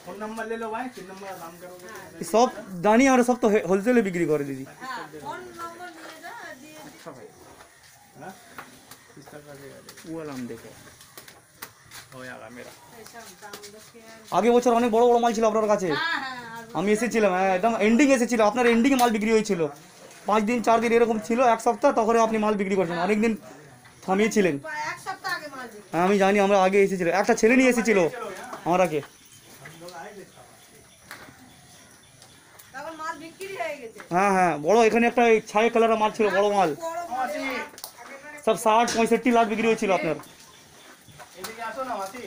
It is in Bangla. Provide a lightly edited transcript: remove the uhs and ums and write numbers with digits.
फोन नंबर ले लो भाई, 3 नंबर का काम करोगे सब दानी আমরা সব তো হোলসেলে বিক্রি করে দিদি। হ্যাঁ ফোন নম্বর নিয়ে যা দিয়ে अच्छा भाई हां किस तरह का वो वाला हम देखो हो जाएगा मेरा। এইসব দাম দেখে আগে বছর অনেক বড় বড় মাল ছিল আপনার কাছে, হ্যাঁ হ্যাঁ আমি এসেছিলাম, হ্যাঁ একদম এন্ডিং এসেছিল, আপনার এন্ডিং এ মাল বিক্রি হয়েছিল, 5 দিন 4 দিন এরকম ছিল, এক সপ্তাহ তখন আপনি মাল বিক্রি করছেন, অনেকদিন থামিয়েছিলেন। এক সপ্তাহ আগে মাল দিই হ্যাঁ আমি জানি, আমরা আগে এসেছিল, একটা ছেলে নিয়ে এসেছিল আমার আগে। তখন মাল বিক্রি হয়ে গেছে হ্যাঁ হ্যাঁ বড়, এখানে একটা ছাই কালারের মাল ছিল, বড় মাল, বড় মাল সব 60 65 লাখ বিক্রি হয়েছিল আপনার। এদিকে আসো না মাসি।